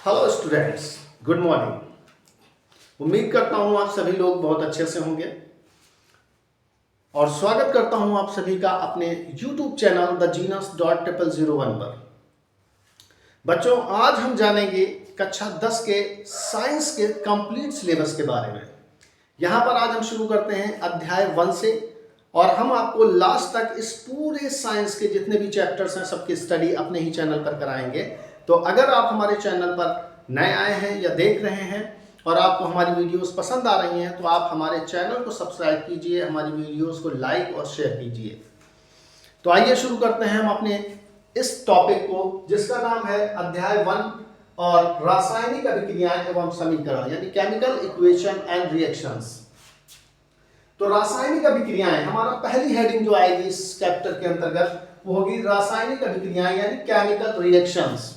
Hello students, good morning. उम्मीद करता हूं आप सभी लोग बहुत अच्छे से होंगे और स्वागत करता हूं आप सभी का अपने YouTube चैनल द जीनस .001 पर। बच्चों, आज हम जानेंगे कक्षा 10 के साइंस के कंप्लीट सिलेबस के बारे में। यहाँ पर आज हम शुरू करते हैं अध्याय 1 से और हम आपको लास्ट तक इस पूरे साइंस के जितने भी चैप्टर्स हैं सबकी स्टडी अपने ही चैनल पर कराएंगे। तो अगर आप हमारे चैनल पर नए आए हैं या देख रहे हैं और आपको हमारी वीडियोस पसंद आ रही हैं तो आप हमारे चैनल को सब्सक्राइब कीजिए, हमारी वीडियोस को लाइक और शेयर कीजिए। तो आइए शुरू करते हैं हम अपने इस टॉपिक को, जिसका नाम है अध्याय 1 और रासायनिक अभिक्रियाएं एवं समीकरण, यानी केमिकल इक्वेशन एंड रिएक्शंस। तो रासायनिक अभिक्रियाएं हमारा पहली हेडिंग जो आएगी इस चैप्टर के अंतर्गत वो होगी रासायनिक अभिक्रियाएं यानी केमिकल रिएक्शंस।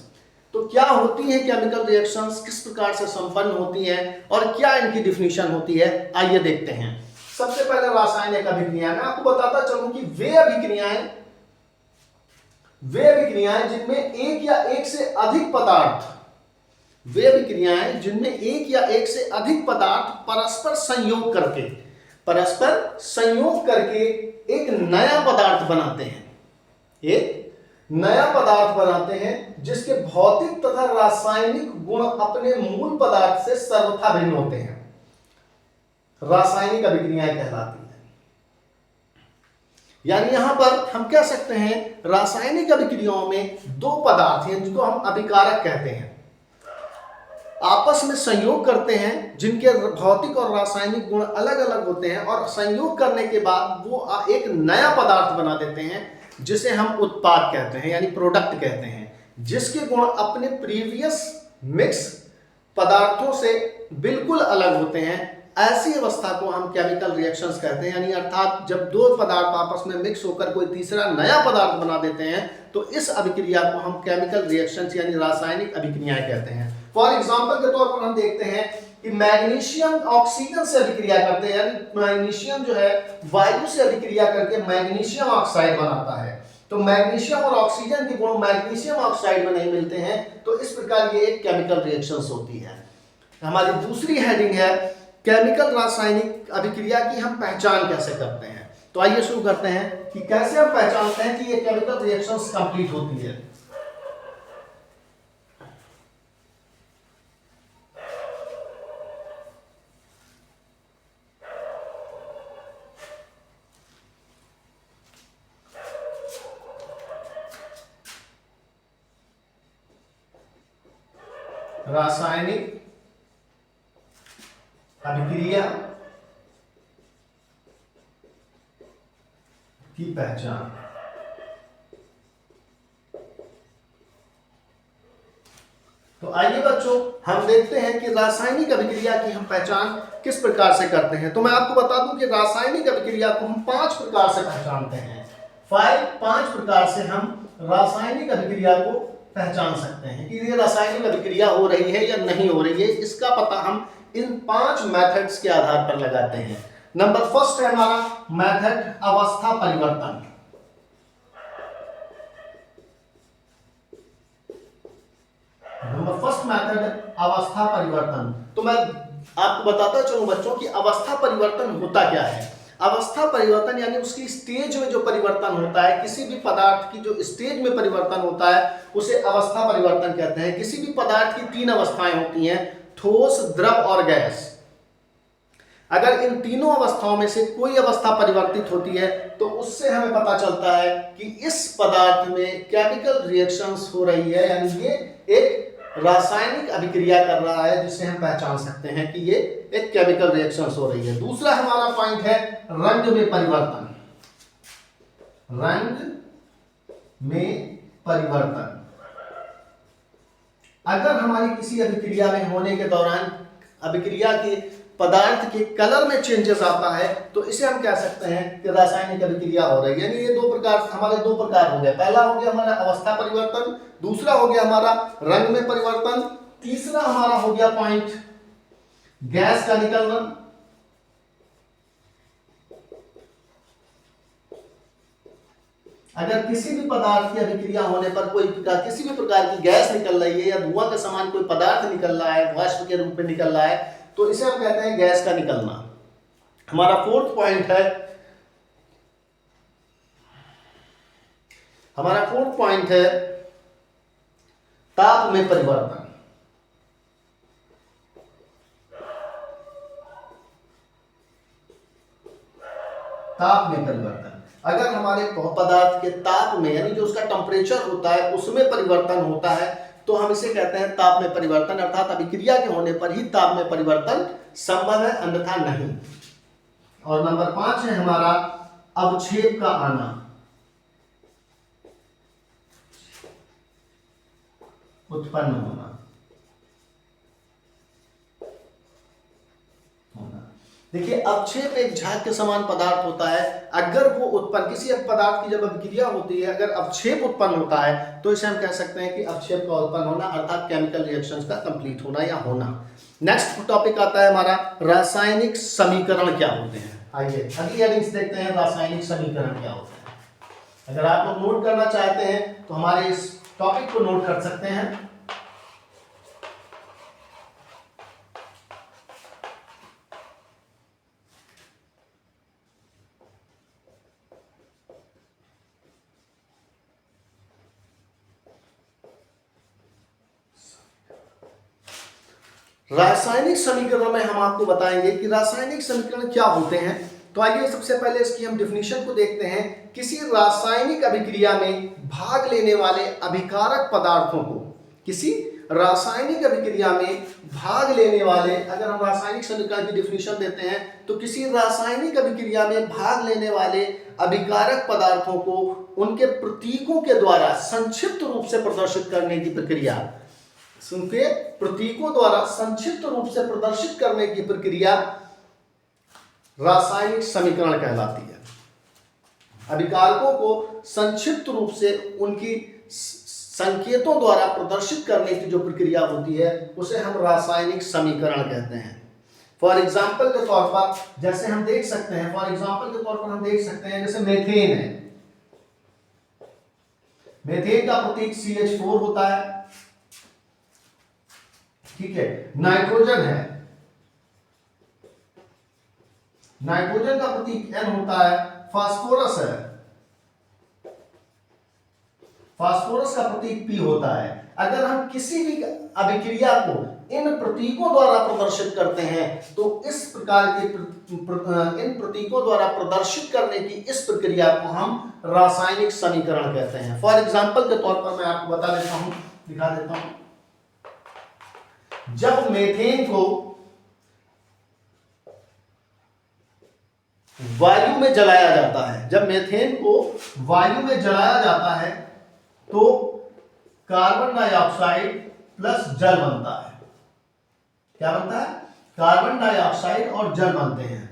तो क्या होती हैं केमिकल रिएक्शंस, किस प्रकार से संपन्न होती हैं और क्या इनकी डिफिनीशन होती है, आइए देखते हैं। सबसे पहले रासायनिक अभिक्रियाएं, मैं आपको बताता चलूं कि वे अभिक्रियाएं जिनमें एक या एक से अधिक पदार्थ परस्पर संयोग करके एक नया पदार्थ बनाते हैं जिसके भौतिक तथा रासायनिक गुण अपने मूल पदार्थ से सर्वथा भिन्न होते हैं, रासायनिक अभिक्रियाएं कहलाती हैं। यानी यहां पर हम कह सकते हैं रासायनिक अभिक्रियाओं में दो पदार्थ हैं जिनको हम अभिकारक कहते हैं, आपस में संयोग करते हैं जिनके भौतिक और रासायनिक गुण अलग अलग होते हैं और संयोग करने के बाद वो एक नया पदार्थ बना देते हैं जिसे हम उत्पाद कहते हैं यानी प्रोडक्ट कहते हैं, जिसके गुण अपने प्रीवियस मिक्स पदार्थों से बिल्कुल अलग होते हैं। ऐसी अवस्था को हम केमिकल रिएक्शंस कहते हैं, यानी अर्थात जब दो पदार्थ आपस में मिक्स होकर कोई तीसरा नया पदार्थ बना देते हैं तो इस अभिक्रिया को हम केमिकल रिएक्शंस यानी रासायनिक अभिक्रियाएं कहते हैं। फॉर एग्जांपल के तौर पर हम देखते हैं कि मैग्नीशियम ऑक्सीजन से अभिक्रिया करते हैं, यानी मैग्नीशियम जो है वायु से अभिक्रिया करके मैग्नीशियम ऑक्साइड बनाता है। तो मैग्नीशियम और ऑक्सीजन के गुण मैग्नीशियम ऑक्साइड में नहीं मिलते हैं, तो इस प्रकार ये एक केमिकल रिएक्शंस होती है। हमारी दूसरी हेडिंग है केमिकल रासायनिक अभिक्रिया की हम पहचान कैसे करते हैं। तो आइए शुरू करते हैं कि कैसे हम पहचानते हैं कि ये केमिकल रिएक्शंस कंप्लीट होती है। रासायनिक अभिक्रिया की पहचान। तो आइए बच्चों हम देखते हैं कि रासायनिक अभिक्रिया की हम पहचान किस प्रकार से करते हैं। तो मैं आपको बता दूं कि रासायनिक अभिक्रिया को हम 5 प्रकार से पहचानते हैं। 5 प्रकार से हम रासायनिक अभिक्रिया को पहचान सकते हैं कि ये रासायनिक अभिक्रिया हो रही है या नहीं हो रही है। इसका पता हम इन 5 मेथड्स के आधार पर लगाते हैं। नंबर फर्स्ट है हमारा मेथड अवस्था परिवर्तन। नंबर फर्स्ट मेथड अवस्था परिवर्तन। तो मैं आपको बताता चलूं बच्चों कि अवस्था परिवर्तन होता क्या है। अवस्था परिवर्तन यानी उसकी स्टेज में जो परिवर्तन होता है, किसी भी पदार्थ की जो स्टेज में परिवर्तन होता है उसे अवस्था परिवर्तन कहते हैं। किसी भी पदार्थ की 3 अवस्थाएं होती हैं, ठोस, द्रव और गैस। अगर इन तीनों अवस्थाओं में से कोई अवस्था परिवर्तित होती है तो उससे हमें पता चलता है कि इस पदार्थ में केमिकल रिएक्शंस हो रही है, यानी ये एक रासायनिक अभिक्रिया कर रहा है, जिसे हम पहचान सकते हैं कि ये एक केमिकल रिएक्शंस हो रही है। दूसरा हमारा पॉइंट है रंग में परिवर्तन। रंग में परिवर्तन, अगर हमारी किसी अभिक्रिया में होने के दौरान अभिक्रिया के पदार्थ के कलर में चेंजेस आता है तो इसे हम कह सकते हैं कि रासायनिक अभिक्रिया हो रही है। यानी ये हमारे दो प्रकार हो गए। पहला हो गया हमारा अवस्था परिवर्तन, दूसरा हो गया हमारा रंग में परिवर्तन, तीसरा हमारा हो गया पॉइंट गैस का निकलना। अगर किसी भी पदार्थ की अभिक्रिया होने पर किसी भी प्रकार की गैस निकल रही है या धुआं के समान कोई पदार्थ निकल रहा है, वाष्प के रूप में निकल रहा है, तो इसे हम कहते हैं गैस का निकलना। हमारा फोर्थ पॉइंट है, ताप में परिवर्तन। ताप में परिवर्तन, अगर हमारे पदार्थ के ताप में यानी जो उसका टेम्परेचर होता है उसमें परिवर्तन होता है तो हम इसे कहते हैं ताप में परिवर्तन, अर्थात अभिक्रिया के होने पर ही ताप में परिवर्तन संभव है, अन्यथा नहीं। और नंबर 5 है हमारा अवक्षेप का आना, उत्पन्न होना। देखिए अवक्षेप एक झाग के समान पदार्थ होता है, अगर वो उत्पन्न किसी पदार्थ की जब अभिक्रिया होती है अगर अवक्षेप उत्पन्न होता है तो इसे हम कह सकते हैं कि अवक्षेप का उत्पन्न होना, अर्थात केमिकल रिएक्शंस का कंप्लीट होना या होना। नेक्स्ट टॉपिक आता है हमारा रासायनिक समीकरण क्या होते हैं। आइए अगली हेडिंग्स देखते हैं, रासायनिक समीकरण क्या होते हैं। अगर आप लोग नोट करना चाहते हैं तो हमारे इस टॉपिक को नोट कर सकते हैं। रासायनिक समीकरण में हम आपको बताएंगे कि रासायनिक समीकरण क्या होते हैं। तो आइए सबसे पहले इसकी हम डिफिनीशन को देखते हैं। किसी रासायनिक अभिक्रिया में भाग लेने वाले अभिकारक पदार्थों को, किसी रासायनिक अभिक्रिया में भाग लेने वाले, अगर हम रासायनिक समीकरण की डिफिनीशन देते हैं तो किसी रासायनिक अभिक्रिया में भाग लेने वाले अभिकारक पदार्थों को उनके प्रतीकों के द्वारा संक्षिप्त रूप से प्रदर्शित करने की प्रक्रिया, उनके प्रतीकों द्वारा संक्षिप्त रूप से प्रदर्शित करने की प्रक्रिया रासायनिक समीकरण कहलाती है। अभिकारकों को संक्षिप्त रूप से उनकी संकेतों द्वारा प्रदर्शित करने की जो प्रक्रिया होती है उसे हम रासायनिक समीकरण कहते हैं। फॉर एग्जाम्पल के तौर पर जैसे हम देख सकते हैं, जैसे मेथेन है, मेथेन का प्रतीक CH4 होता है, ठीक है। नाइट्रोजन है, नाइट्रोजन का प्रतीक N होता है। फास्फोरस है, फास्फोरस का प्रतीक P होता है। अगर हम किसी भी अभिक्रिया को इन प्रतीकों द्वारा प्रदर्शित करते हैं तो इस प्रकार के इन प्रतीकों द्वारा प्रदर्शित करने की इस प्रक्रिया को हम रासायनिक समीकरण कहते हैं। फॉर एग्जाम्पल के तौर पर मैं आपको बता देता हूं, दिखा देता हूं। जब मेथेन को वायु में जलाया जाता है, तो कार्बन डाइऑक्साइड प्लस जल बनता है। क्या बनता है? कार्बन डाइऑक्साइड और जल बनते हैं।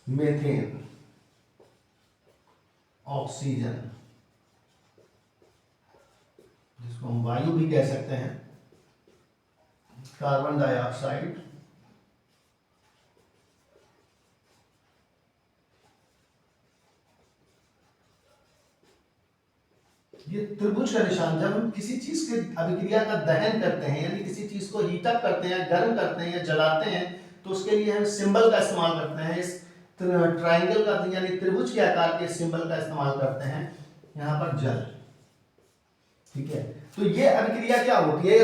मीथेन, ऑक्सीजन, जिसको हम वायु भी कह सकते हैं, कार्बन डाइऑक्साइड, ये त्रिभुज का निशान, जब हम किसी चीज के अभिक्रिया का दहन करते हैं यानी किसी चीज को हीट अप करते हैं, गर्म करते हैं या जलाते हैं, तो उसके लिए हम सिंबल का इस्तेमाल करते हैं। इस ट्रायंगल का यानी त्रिभुज के आकार के सिंबल का इस्तेमाल करते हैं। यहाँ पर जल, ठीक है। तो ये अभिक्रिया क्या होती है?